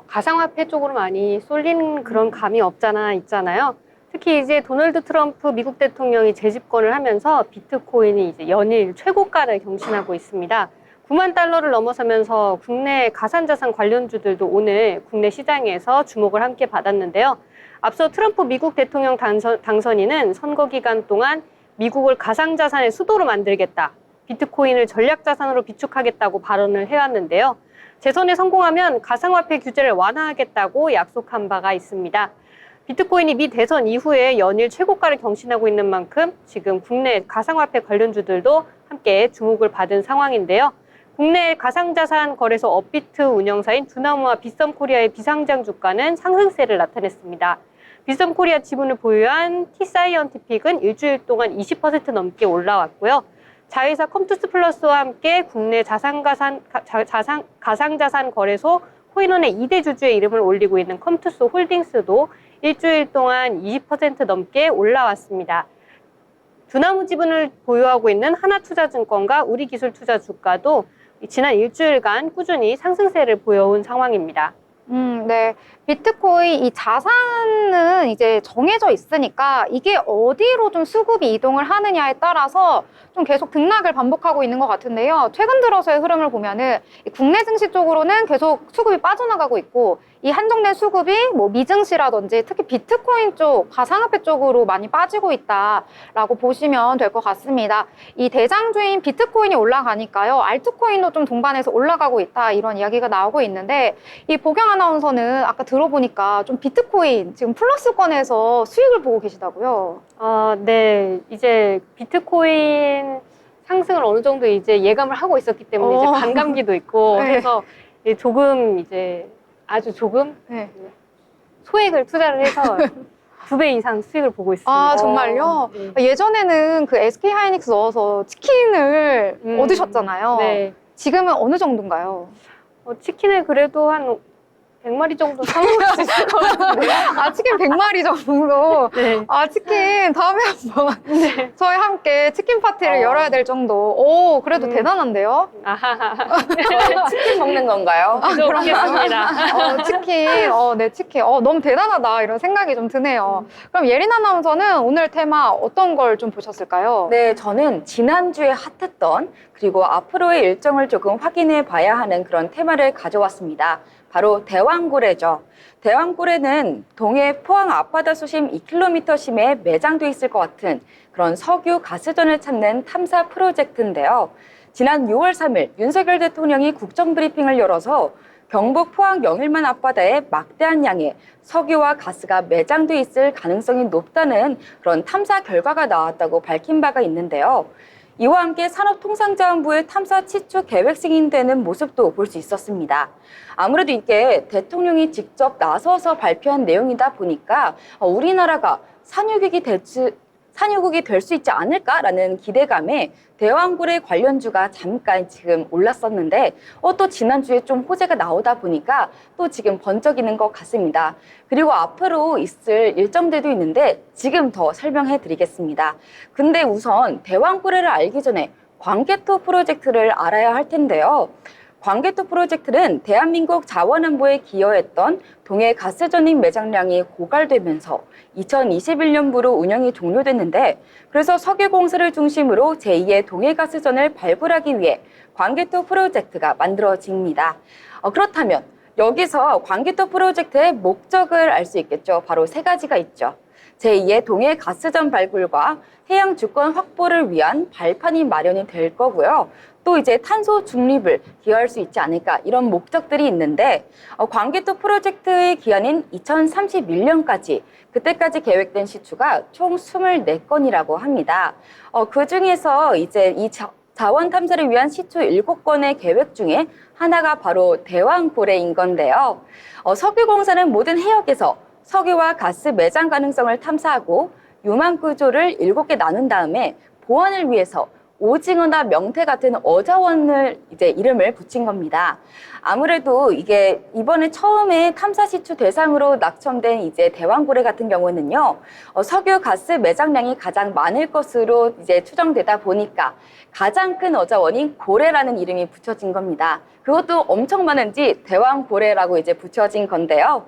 가상화폐 쪽으로 많이 쏠리는 그런 감이 없잖아 있잖아요. 특히 이제 도널드 트럼프 미국 대통령이 재집권을 하면서 비트코인이 이제 연일 최고가를 경신하고 있습니다. 9만 달러를 넘어서면서 국내 가상자산 관련주들도 오늘 국내 시장에서 주목을 함께 받았는데요. 앞서 트럼프 미국 대통령 당선인은 선거 기간 동안 미국을 가상자산의 수도로 만들겠다, 비트코인을 전략자산으로 비축하겠다고 발언을 해왔는데요. 재선에 성공하면 가상화폐 규제를 완화하겠다고 약속한 바가 있습니다. 비트코인이 미 대선 이후에 연일 최고가를 경신하고 있는 만큼 지금 국내 가상화폐 관련주들도 함께 주목을 받은 상황인데요. 국내 가상자산 거래소 업비트 운영사인 두나무와 빗썸코리아의 비상장 주가는 상승세를 나타냈습니다. 빗썸코리아 지분을 보유한 T사이언티픽은 일주일 동안 20% 넘게 올라왔고요. 자회사 컴투스 플러스와 함께 국내 가상자산 거래소 코인원의 2대 주주의 이름을 올리고 있는 컴투스 홀딩스도 일주일 동안 20% 넘게 올라왔습니다. 두나무 지분을 보유하고 있는 하나투자증권과 우리기술투자 주가도 지난 일주일간 꾸준히 상승세를 보여온 상황입니다. 네. 비트코인 이 자산은 이제 정해져 있으니까 이게 어디로 좀 수급이 이동을 하느냐에 따라서 좀 계속 등락을 반복하고 있는 것 같은데요. 최근 들어서의 흐름을 보면은 이 국내 증시 쪽으로는 계속 수급이 빠져나가고 있고 이 한정된 수급이 뭐 미증시라든지 특히 비트코인 쪽, 가상화폐 쪽으로 많이 빠지고 있다라고 보시면 될 것 같습니다. 이 대장주인 비트코인이 올라가니까요. 알트코인도 좀 동반해서 올라가고 있다 이런 이야기가 나오고 있는데 이 보경 아나운서는 아까 들어보니까 좀 비트코인 지금 플러스권에서 수익을 보고 계시다고요? 네. 이제 비트코인 상승을 어느 정도 이제 예감을 하고 있었기 때문에 이제 반감기도 있고 네. 해서 조금 이제 아주 조금 네. 소액을 투자를 해서 2배 이상 수익을 보고 있습니다. 아, 정말요? 네. 예전에는 그 SK 하이닉스 넣어서 치킨을 얻으셨잖아요. 네. 지금은 어느 정도인가요? 치킨을 그래도 한 100마리 정도 사 먹을 수 있을 것 같은데. 아, 치킨 100마리 정도? 네. 아, 치킨 다음에 한번 네. 저희 함께 치킨 파티를 열어야 될 정도. 오, 그래도 대단한데요? 아하하. 치킨 먹는 건가요? 그렇겠습니다. 치킨, 네, 치킨. 너무 대단하다. 이런 생각이 좀 드네요. 그럼 예린 아나운서는 오늘 테마 어떤 걸 좀 보셨을까요? 네, 저는 지난주에 핫했던 그리고 앞으로의 일정을 조금 확인해 봐야 하는 그런 테마를 가져왔습니다. 바로 대왕고래죠. 대왕고래는 동해 포항 앞바다 수심 2km 심에 매장돼 있을 것 같은 그런 석유 가스전을 찾는 탐사 프로젝트인데요. 지난 6월 3일 윤석열 대통령이 국정브리핑을 열어서 경북 포항 영일만 앞바다에 막대한 양의 석유와 가스가 매장돼 있을 가능성이 높다는 그런 탐사 결과가 나왔다고 밝힌 바가 있는데요. 이와 함께 산업통상자원부의 탐사 치추 계획 승인되는 모습도 볼 수 있었습니다. 아무래도 이게 대통령이 직접 나서서 발표한 내용이다 보니까 우리나라가 산유국이 될 수 있지 않을까라는 기대감에 대왕고래 관련주가 잠깐 지금 올랐었는데 또 지난주에 좀 호재가 나오다 보니까 또 지금 번쩍이는 것 같습니다. 그리고 앞으로 있을 일정들도 있는데 지금 더 설명해 드리겠습니다. 근데 우선 대왕고래를 알기 전에 광개토 프로젝트를 알아야 할 텐데요. 광개토 프로젝트는 대한민국 자원안보에 기여했던 동해 가스전입 매장량이 고갈되면서 2021년부로 운영이 종료됐는데 그래서 석유공사를 중심으로 제2의 동해가스전을 발굴하기 위해 광개토 프로젝트가 만들어집니다. 그렇다면 여기서 광개토 프로젝트의 목적을 알 수 있겠죠. 바로 세 가지가 있죠. 제2의 동해가스전 발굴과 해양 주권 확보를 위한 발판이 마련이 될 거고요. 또 이제 탄소 중립을 기여할 수 있지 않을까 이런 목적들이 있는데 광개토 프로젝트의 기한인 2031년까지 그때까지 계획된 시추가 총 24건이라고 합니다. 그 중에서 이제 이 자원 탐사를 위한 시추 7건의 계획 중에 하나가 바로 대왕고래인 건데요. 석유공사는 모든 해역에서 석유와 가스 매장 가능성을 탐사하고 유망 구조를 7개 나눈 다음에 보안을 위해서 오징어나 명태 같은 어자원을 이제 이름을 붙인 겁니다. 아무래도 이게 이번에 처음에 탐사 시추 대상으로 낙첨된 이제 대왕고래 같은 경우는요, 석유 가스 매장량이 가장 많을 것으로 이제 추정되다 보니까 가장 큰 어자원인 고래라는 이름이 붙여진 겁니다. 그것도 엄청 많은지 대왕고래라고 이제 붙여진 건데요.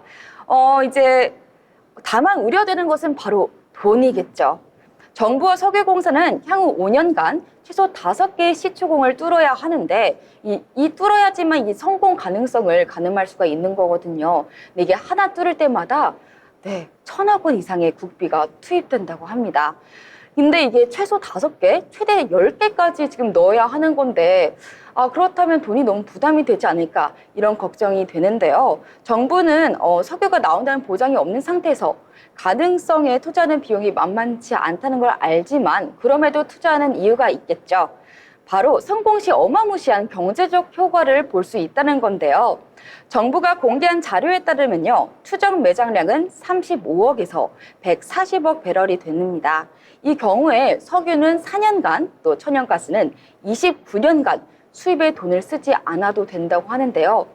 이제 다만 우려되는 것은 바로 돈이겠죠. 정부와 석유공사는 향후 5년간 최소 5개의 시추공을 뚫어야 하는데 이 뚫어야지만 이 성공 가능성을 가늠할 수가 있는 거거든요. 근데 이게 하나 뚫을 때마다 1,000억 원 이상의 국비가 투입된다고 합니다. 근데 이게 최소 5개, 최대 10개까지 지금 넣어야 하는 건데 그렇다면 돈이 너무 부담이 되지 않을까 이런 걱정이 되는데요. 정부는 석유가 나온다는 보장이 없는 상태에서 가능성에 투자하는 비용이 만만치 않다는 걸 알지만 그럼에도 투자하는 이유가 있겠죠. 바로 성공 시 어마무시한 경제적 효과를 볼 수 있다는 건데요. 정부가 공개한 자료에 따르면요. 추정 매장량은 35억에서 140억 배럴이 됩니다. 이 경우에 석유는 4년간 또 천연가스는 29년간 수입에 돈을 쓰지 않아도 된다고 하는데요.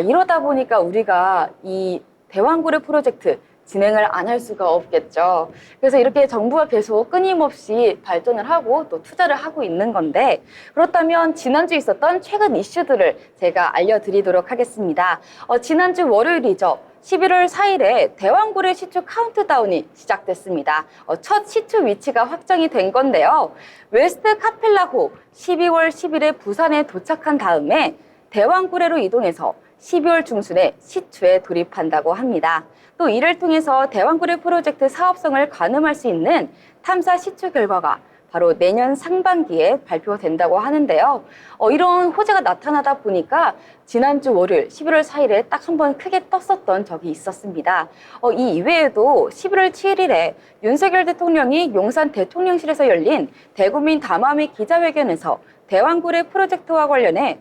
이러다 보니까 우리가 이 대왕고래 프로젝트 진행을 안 할 수가 없겠죠. 그래서 이렇게 정부가 계속 끊임없이 발전을 하고 또 투자를 하고 있는 건데 그렇다면 지난주 있었던 최근 이슈들을 제가 알려드리도록 하겠습니다. 지난주 월요일이죠. 11월 4일에 대왕고래 시추 카운트다운이 시작됐습니다. 첫 시추 위치가 확정이 된 건데요. 웨스트 카펠라호 12월 10일에 부산에 도착한 다음에 대왕고래로 이동해서 12월 중순에 시추에 돌입한다고 합니다. 또 이를 통해서 대왕고래 프로젝트 사업성을 가늠할 수 있는 탐사 시추 결과가 바로 내년 상반기에 발표된다고 하는데요. 이런 호재가 나타나다 보니까 지난주 월요일 11월 4일에 딱 한 번 크게 떴었던 적이 있었습니다. 이 이외에도 11월 7일에 윤석열 대통령이 용산 대통령실에서 열린 대국민 담화및 기자회견에서 대왕고래 프로젝트와 관련해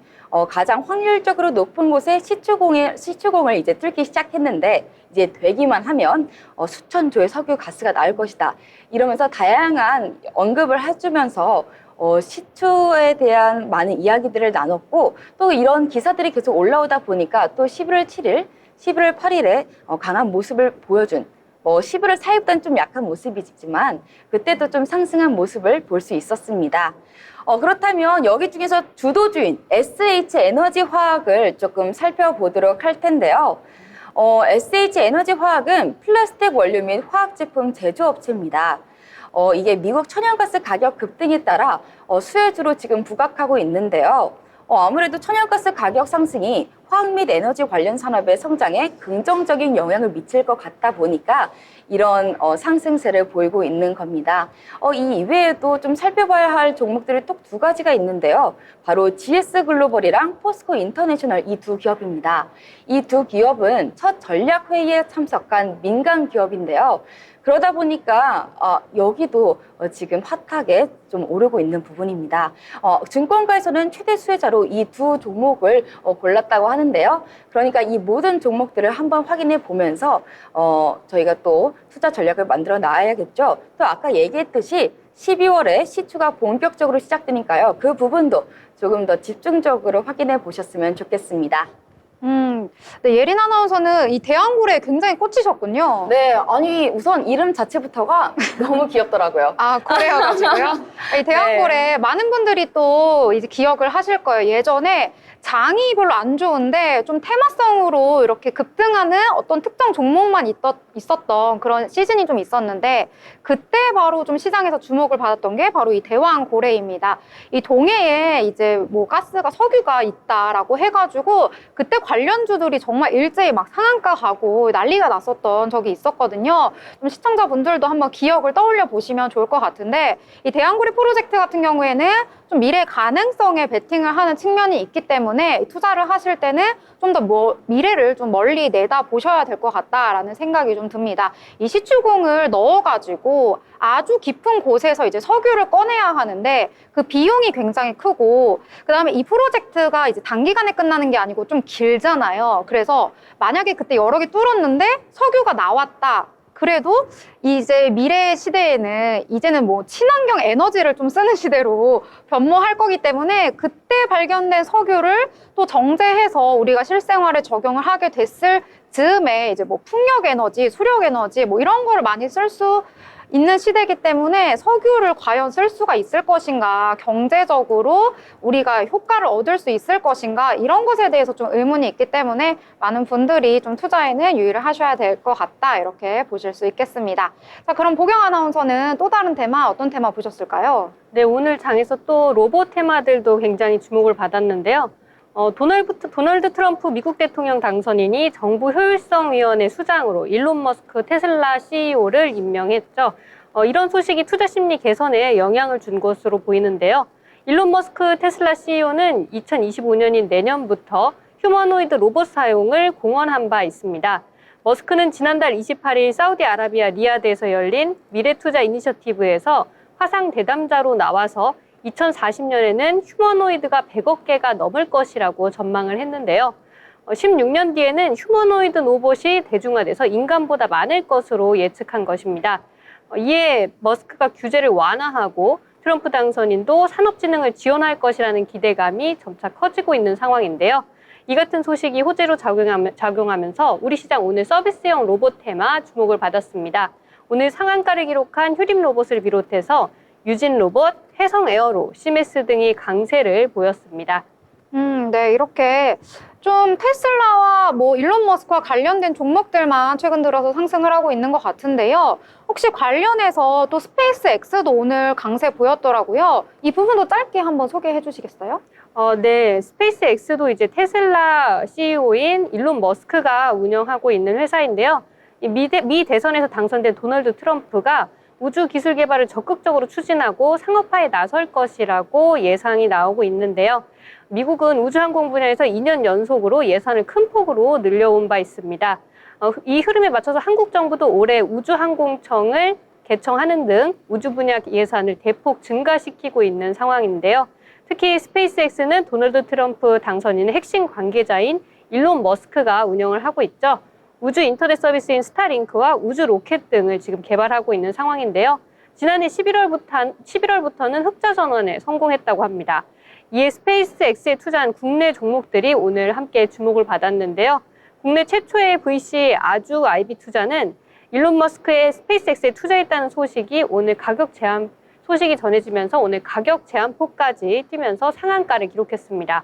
가장 확률적으로 높은 곳에 시추공을 이제 뚫기 시작했는데 이제 되기만 하면 수천 조의 석유 가스가 나올 것이다. 이러면서 다양한 언급을 해주면서 시추에 대한 많은 이야기들을 나눴고 또 이런 기사들이 계속 올라오다 보니까 또 11월 7일, 11월 8일에 강한 모습을 보여준 11월 4일보다는 좀 약한 모습이지만 그때도 좀 상승한 모습을 볼 수 있었습니다. 그렇다면 여기 중에서 주도주인 SH에너지화학을 조금 살펴보도록 할 텐데요. SH에너지화학은 플라스틱 원료 및 화학제품 제조업체입니다. 이게 미국 천연가스 가격 급등에 따라 수혜주로 지금 부각하고 있는데요. 아무래도 천연가스 가격 상승이 화학 및 에너지 관련 산업의 성장에 긍정적인 영향을 미칠 것 같다 보니까 이런 상승세를 보이고 있는 겁니다. 이 이외에도 좀 살펴봐야 할 종목들이 또 2가지가 있는데요. 바로 GS 글로벌이랑 포스코 인터내셔널 이 2기업입니다. 이 2기업은 첫 전략회의에 참석한 민간 기업인데요. 그러다 보니까 여기도 지금 핫하게 좀 오르고 있는 부분입니다. 증권가에서는 최대 수혜자로 이 2 종목을 골랐다고 하는데요. 그러니까 이 모든 종목들을 한번 확인해 보면서 저희가 또 투자 전략을 만들어 나가야겠죠. 또 아까 얘기했듯이 12월에 시추가 본격적으로 시작되니까요. 그 부분도 조금 더 집중적으로 확인해 보셨으면 좋겠습니다. 네, 예린 아나운서는 이 대왕고래에 굉장히 꽂히셨군요. 네, 아니 우선 이름 자체부터가 너무 귀엽더라고요. 고래여가지고요. 이 대왕고래 많은 분들이 또 이제 기억을 하실 거예요. 예전에 장이 별로 안 좋은데 좀 테마성으로 이렇게 급등하는 어떤 특정 종목만 있었던 그런 시즌이 좀 있었는데 그때 바로 좀 시장에서 주목을 받았던 게 바로 이 대왕고래입니다. 이 동해에 이제 뭐 가스가 석유가 있다라고 해가지고 그때 관련주들이 정말 일제히 막 상한가 가고 난리가 났었던 적이 있었거든요. 좀 시청자분들도 한번 기억을 떠올려 보시면 좋을 것 같은데 이 대왕고래 프로젝트 같은 경우에는 좀 미래 가능성에 베팅을 하는 측면이 있기 때문에 투자를 하실 때는 좀 더 미래를 좀 멀리 내다 보셔야 될 것 같다라는 생각이 좀 듭니다. 이 시추공을 넣어가지고 아주 깊은 곳에서 이제 석유를 꺼내야 하는데 그 비용이 굉장히 크고 그다음에 이 프로젝트가 이제 단기간에 끝나는 게 아니고 좀 길잖아요. 그래서 만약에 그때 여러 개 뚫었는데 석유가 나왔다. 그래도 이제 미래 시대에는 이제는 뭐 친환경 에너지를 좀 쓰는 시대로 변모할 거기 때문에 그때 발견된 석유를 또 정제해서 우리가 실생활에 적용을 하게 됐을 즈음에 이제 뭐 풍력 에너지, 수력 에너지 뭐 이런 거를 많이 쓸 수 있는 시대이기 때문에 석유를 과연 쓸 수가 있을 것인가, 경제적으로 우리가 효과를 얻을 수 있을 것인가 이런 것에 대해서 좀 의문이 있기 때문에 많은 분들이 좀 투자에는 유의를 하셔야 될 것 같다 이렇게 보실 수 있겠습니다. 자, 그럼 보경 아나운서는 또 다른 테마 어떤 테마 보셨을까요? 네, 오늘 장에서 또 로봇 테마들도 굉장히 주목을 받았는데요. 도널드 트럼프 미국 대통령 당선인이 정부 효율성위원회 수장으로 일론 머스크 테슬라 CEO를 임명했죠. 이런 소식이 투자 심리 개선에 영향을 준 것으로 보이는데요. 일론 머스크 테슬라 CEO는 2025년인 내년부터 휴머노이드 로봇 사용을 공언한 바 있습니다. 머스크는 지난달 28일 사우디아라비아 리야드에서 열린 미래투자 이니셔티브에서 화상 대담자로 나와서 2040년에는 휴머노이드가 100억 개가 넘을 것이라고 전망을 했는데요. 16년 뒤에는 휴머노이드 로봇이 대중화돼서 인간보다 많을 것으로 예측한 것입니다. 이에 머스크가 규제를 완화하고 트럼프 당선인도 산업진흥을 지원할 것이라는 기대감이 점차 커지고 있는 상황인데요. 이 같은 소식이 호재로 작용하면서 우리 시장 오늘 서비스형 로봇 테마 주목을 받았습니다. 오늘 상한가를 기록한 휴림 로봇을 비롯해서 유진 로봇, 해성 에어로, 시메스 등이 강세를 보였습니다. 네, 이렇게 좀 테슬라와 일론 머스크와 관련된 종목들만 최근 들어서 상승을 하고 있는 것 같은데요. 혹시 관련해서 또 스페이스 X도 오늘 강세 보였더라고요. 이 부분도 짧게 한번 소개해 주시겠어요? 네, 스페이스 X도 이제 테슬라 CEO인 일론 머스크가 운영하고 있는 회사인데요. 미 대선에서 당선된 도널드 트럼프가 우주 기술 개발을 적극적으로 추진하고 상업화에 나설 것이라고 예상이 나오고 있는데요. 미국은 우주항공 분야에서 2년 연속으로 예산을 큰 폭으로 늘려온 바 있습니다. 이 흐름에 맞춰서 한국 정부도 올해 우주항공청을 개청하는 등 우주 분야 예산을 대폭 증가시키고 있는 상황인데요. 특히 스페이스X는 도널드 트럼프 당선인의 핵심 관계자인 일론 머스크가 운영을 하고 있죠. 우주 인터넷 서비스인 스타링크와 우주 로켓 등을 지금 개발하고 있는 상황인데요. 지난해 11월부터는 흑자 전환에 성공했다고 합니다. 이에 스페이스X에 투자한 국내 종목들이 오늘 함께 주목을 받았는데요. 국내 최초의 VC 아주 IB 투자는 일론 머스크의 스페이스X에 투자했다는 소식이 전해지면서 오늘 가격 제한폭까지 뛰면서 상한가를 기록했습니다.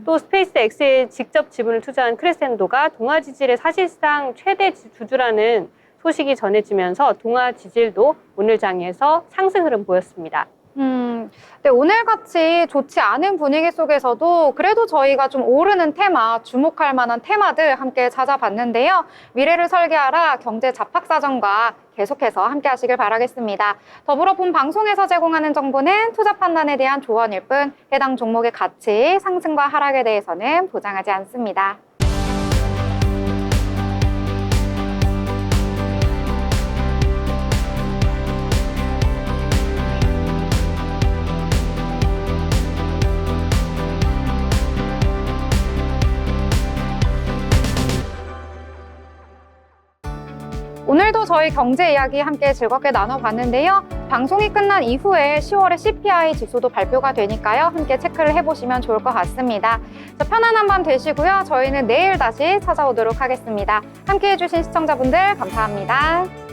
또 스페이스X에 직접 지분을 투자한 크레센도가 동아지질의 사실상 최대 주주라는 소식이 전해지면서 동아지질도 오늘 장에서 상승 흐름 보였습니다. 네, 오늘같이 좋지 않은 분위기 속에서도 그래도 저희가 좀 오르는 테마, 주목할 만한 테마들 함께 찾아봤는데요. 미래를 설계하라 경제 잡학사전과 계속해서 함께 하시길 바라겠습니다. 더불어 본 방송에서 제공하는 정보는 투자 판단에 대한 조언일 뿐 해당 종목의 가치, 상승과 하락에 대해서는 보장하지 않습니다. 오늘도 저희 경제 이야기 함께 즐겁게 나눠봤는데요. 방송이 끝난 이후에 10월에 CPI 지수도 발표가 되니까요. 함께 체크를 해보시면 좋을 것 같습니다. 편안한 밤 되시고요. 저희는 내일 다시 찾아오도록 하겠습니다. 함께 해주신 시청자분들 감사합니다.